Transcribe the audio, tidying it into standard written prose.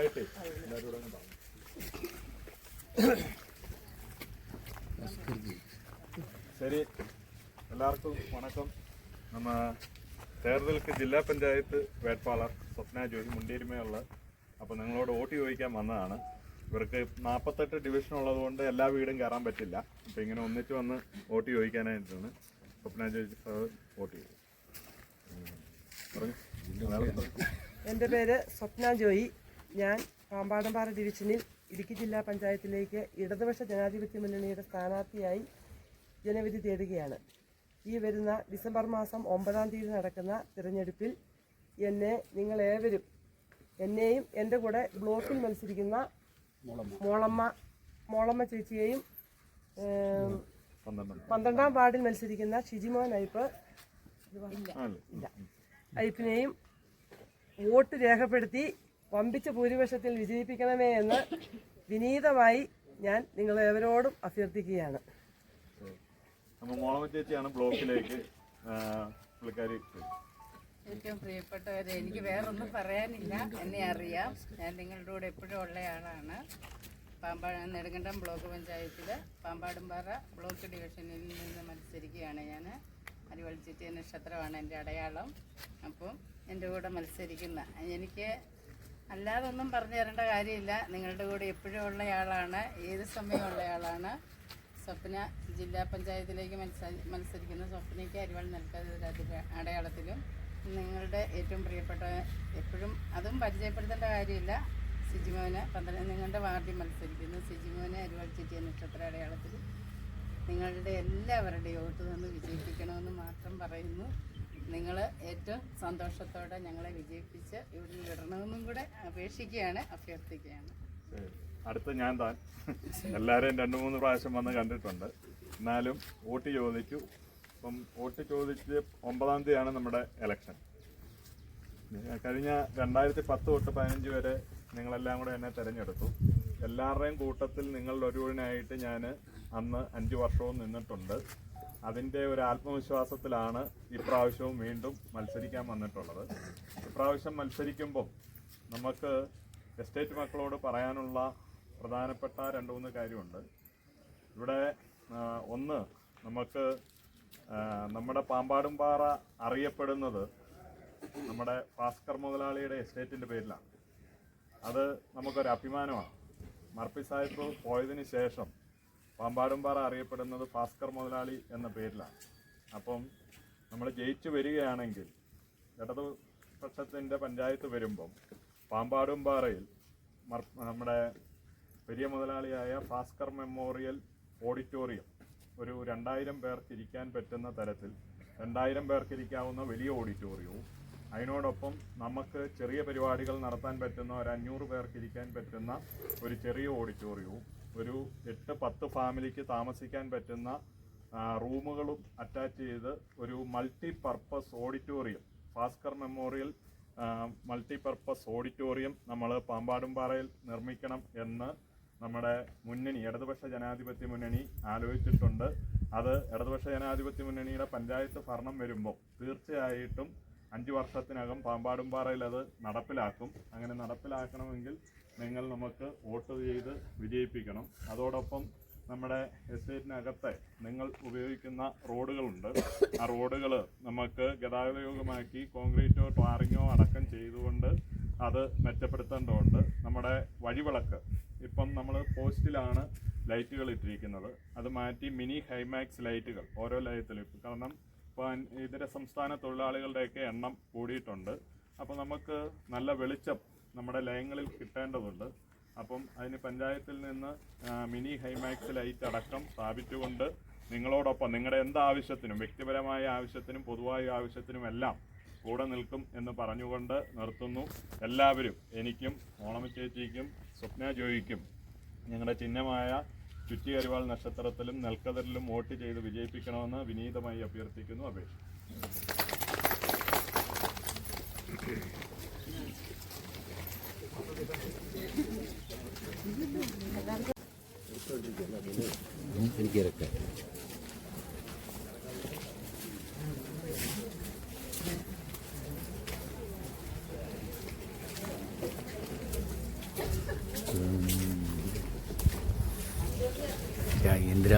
പൊതുവായിട്ട് എല്ലാവരോടും പറഞ്ഞു. ശരി, എല്ലാവർക്കും വണക്കം. நம்ம தேர்தலுக்கு ജില്ലാ പഞ്ചായത്ത് വേட்பாளர் സ്വപ്ന ജോയി മുണ്ടേരിമയുള്ള. അപ്പോൾ നിങ്ങളോട് വോട്ട് ചോദിക്കാൻ വന്നതാണ്. ഇവർക്ക് 48 ഡിവിഷൻ ഉള്ളതുകൊണ്ട് എല്ലാ വീടും കയറാൻ പറ്റില്ല. അപ്പോൾ ഇങ്ങനെ ഒന്നിച്ച് വന്ന് വോട്ട് ചോദിക്കാനായിട്ടാണ്. സ്വപ്ന ജോയി വോട്ട് ചെയ്തു. എൻ്റെ പേര് സ്വപ്ന ജോയി. ഞാൻ പാമ്പാടമ്പാറ ഡിവിഷനിൽ ഇടുക്കി ജില്ലാ പഞ്ചായത്തിലേക്ക് ഇടതുപക്ഷ ജനാധിപത്യ മുന്നണിയുടെ സ്ഥാനാർത്ഥിയായി ജനവിധി തേടുകയാണ്. ഈ വരുന്ന ഡിസംബർ മാസം 9-ാം തീയതി നടക്കുന്ന തിരഞ്ഞെടുപ്പിൽ നിങ്ങളേവരും എന്നെയും എൻ്റെ കൂടെ ബ്ലോക്കിൽ മത്സരിക്കുന്ന മോളമ്മ ചേച്ചിയെയും 12-ാം വാർഡിൽ മത്സരിക്കുന്ന ഷിജിമോൻ ഐപ്പിനെയും വോട്ട് രേഖപ്പെടുത്തി വമ്പിച്ച ഭൂരിപക്ഷത്തിൽ വിജയിപ്പിക്കണമേ എന്ന് വിനീതമായി ഞാൻ നിങ്ങളേവരോടും അഭ്യർത്ഥിക്കുകയാണ്. ചേച്ചിയാണ് ബ്ലോക്കിലേക്ക് പുള്ളിക്കാരി. ഏറ്റവും പ്രിയപ്പെട്ടവരെ, എനിക്ക് വേറൊന്നും പറയാനില്ല. എന്നെ അറിയാം. ഞാൻ നിങ്ങളുടെ കൂടെ എപ്പോഴും ഉള്ളയാളാണ്. നെടുങ്കണ്ടം ബ്ലോക്ക് പഞ്ചായത്തിൽ പാമ്പാടുംപാറ ബ്ലോക്ക് ഡിവിഷനിൽ നിന്ന് മത്സരിക്കുകയാണ് ഞാൻ. അരിവളിച്ചിട്ട് നക്ഷത്രമാണ് എൻ്റെ അടയാളം. അപ്പം എൻ്റെ കൂടെ മത്സരിക്കുന്ന എനിക്ക് അല്ലാതൊന്നും പറഞ്ഞു തരേണ്ട കാര്യമില്ല. നിങ്ങളുടെ കൂടെ എപ്പോഴും ഉള്ളയാളാണ്, ഏത് സമയം ഉള്ളയാളാണ്. സ്വപ്ന ജില്ലാ പഞ്ചായത്തിലേക്ക് മത്സരിക്കുന്ന സ്വപ്നയ്ക്ക് അരിവാൾ നൽകാതെ അടയാളത്തിലും നിങ്ങളുടെ ഏറ്റവും പ്രിയപ്പെട്ട എപ്പോഴും അതും പരിചയപ്പെടുത്തേണ്ട കാര്യമില്ല. സിജിമോന് നിങ്ങളുടെ വാർഡിൽ മത്സരിക്കുന്നു സിജിമോന് അരിവാൾ ചിറ്റിയ നക്ഷത്ര അടയാളത്തിൽ നിങ്ങളുടെ എല്ലാവരുടെയും വോട്ട് തന്ന് വിജയിപ്പിക്കണമെന്ന് മാത്രം പറയുന്നു. നിങ്ങൾ ഏറ്റവും സന്തോഷത്തോടെ ഞങ്ങളെ വിജയിപ്പിച്ച് ഇവിടെ വിടണമെന്നും കൂടെ അപേക്ഷിക്കുകയാണ്, അഭ്യർത്ഥിക്കുകയാണ്. അടുത്ത് ഞാൻ താൻ എല്ലാവരെയും 2-3 പ്രാവശ്യം വന്ന് കണ്ടിട്ടുണ്ട്. എന്നാലും വോട്ട് ചോദിച്ചു. അപ്പം വോട്ട് ചോദിച്ച് 9-ാം തീയതിയാണ് നമ്മുടെ ഇലക്ഷൻ. കഴിഞ്ഞ 2010 തൊട്ട് 15 വരെ നിങ്ങളെല്ലാം കൂടെ എന്നെ തിരഞ്ഞെടുത്തു. എല്ലാവരുടെയും കൂട്ടത്തിൽ നിങ്ങളുടെ ഒരുവനായിട്ട് ഞാൻ അന്ന് 5 വർഷവും നിന്നിട്ടുണ്ട്. അതിൻ്റെ ഒരു ആത്മവിശ്വാസത്തിലാണ് ഇപ്രാവശ്യവും വീണ്ടും മത്സരിക്കാൻ വന്നിട്ടുള്ളത്. ഇപ്രാവശ്യം മത്സരിക്കുമ്പം നമുക്ക് എസ്റ്റേറ്റ് മക്കളോട് പറയാനുള്ള പ്രധാനപ്പെട്ട 2-3 കാര്യമുണ്ട്. ഇവിടെ ഒന്ന്, നമുക്ക് നമ്മുടെ പാമ്പാടുംപാറ അറിയപ്പെടുന്നത് നമ്മുടെ ഭാസ്കർ മുതലാളിയുടെ എസ്റ്റേറ്റിൻ്റെ പേരിലാണ്. അത് നമുക്കൊരു അഭിമാനമാണ്. മർപ്പി സാഹിബ് പോയതിന് ശേഷം പാമ്പാടുംപാറ അറിയപ്പെടുന്നത് ഭാസ്കർ മുതലാളി എന്ന പേരിലാണ്. അപ്പം നമ്മൾ ജയിച്ചു വരികയാണെങ്കിൽ ഇടതുപക്ഷത്തിൻ്റെ പഞ്ചായത്ത് വരുമ്പം പാമ്പാടുംപാറയിൽ നമ്മുടെ പെരിയ മുതലാളിയായ ഭാസ്കർ മെമ്മോറിയൽ ഓഡിറ്റോറിയം ഒരു 2000 പേർക്ക് ഇരിക്കാൻ പറ്റുന്ന തരത്തിൽ 2000 പേർക്ക് ഇരിക്കാവുന്ന വലിയ ഓഡിറ്റോറിയവും അതിനോടൊപ്പം നമുക്ക് ചെറിയ പരിപാടികൾ നടത്താൻ പറ്റുന്ന ഒരു 500 പേർക്ക് ഇരിക്കാൻ പറ്റുന്ന ഒരു ചെറിയ ഓഡിറ്റോറിയവും ഒരു 8-10 ഫാമിലിക്ക് താമസിക്കാൻ പറ്റുന്ന റൂമുകളും അറ്റാച്ച് ചെയ്ത് ഒരു multipurpose auditorium, Bhaskar memorial multipurpose auditorium നമ്മൾ പാമ്പാടുംപാറയിൽ നിർമ്മിക്കണം എന്ന് നമ്മുടെ മുന്നണി ഇടതുപക്ഷ ജനാധിപത്യ മുന്നണി ആലോചിച്ചിട്ടുണ്ട്. അത് ഇടതുപക്ഷ ജനാധിപത്യ മുന്നണിയുടെ പഞ്ചായത്ത് ഭരണം വരുമ്പോൾ തീർച്ചയായിട്ടും 5 വർഷത്തിനകം പാമ്പാടുംപാറയിൽ അത് നടപ്പിലാക്കും. അങ്ങനെ നടപ്പിലാക്കണമെങ്കിൽ നിങ്ങൾ നമുക്ക് വോട്ട് ചെയ്ത് വിജയിപ്പിക്കണം. അതോടൊപ്പം നമ്മുടെ എസ്റ്റേറ്റിനകത്തെ നിങ്ങൾ ഉപയോഗിക്കുന്ന റോഡുകളുണ്ട്. ആ റോഡുകൾ നമുക്ക് ഗതാഗതയോഗ്യമാക്കി കോൺക്രീറ്റോ ടാറിങ്ങോ അടക്കം ചെയ്തുകൊണ്ട് അത് മെച്ചപ്പെടുത്തേണ്ടതുണ്ട്. നമ്മുടെ വഴിവിളക്ക് ഇപ്പം നമ്മൾ പോസ്റ്റിലാണ് ലൈറ്റുകൾ ഇട്ടിരിക്കുന്നത്. അത് മാറ്റി മിനി ഹൈമാക്സ് ലൈറ്റുകൾ ഓരോ ലയത്തിലും, കാരണം ഇപ്പോൾ ഇതര സംസ്ഥാന തൊഴിലാളികളുടെയൊക്കെ എണ്ണം കൂടിയിട്ടുണ്ട്. അപ്പോൾ നമുക്ക് നല്ല വെളിച്ചം നമ്മുടെ ലയങ്ങളിൽ കിട്ടേണ്ടതുണ്ട്. അപ്പം അതിന് പഞ്ചായത്തിൽ നിന്ന് മിനി ഹൈമാക്സ് ലൈറ്റ് അടക്കം സ്ഥാപിച്ചുകൊണ്ട് നിങ്ങളോടൊപ്പം നിങ്ങളുടെ എന്താവശ്യത്തിനും വ്യക്തിപരമായ ആവശ്യത്തിനും പൊതുവായ ആവശ്യത്തിനുമെല്ലാം കൂടെ നിൽക്കും എന്ന് പറഞ്ഞുകൊണ്ട് നിർത്തുന്നു. എല്ലാവരും എനിക്കും ഓണമ ചേച്ചിക്കും സ്വപ്ന ജോയിക്കും ഞങ്ങളുടെ ചിഹ്നമായ ചുറ്റി അരിവാൾ നക്ഷത്രത്തിലും നെൽക്കതിരിലും വോട്ട് ചെയ്ത് വിജയിപ്പിക്കണമെന്ന് വിനീതമായി അഭ്യർത്ഥിക്കുന്നു, അപേക്ഷിക്കുന്നു. രാജേന്ദ്ര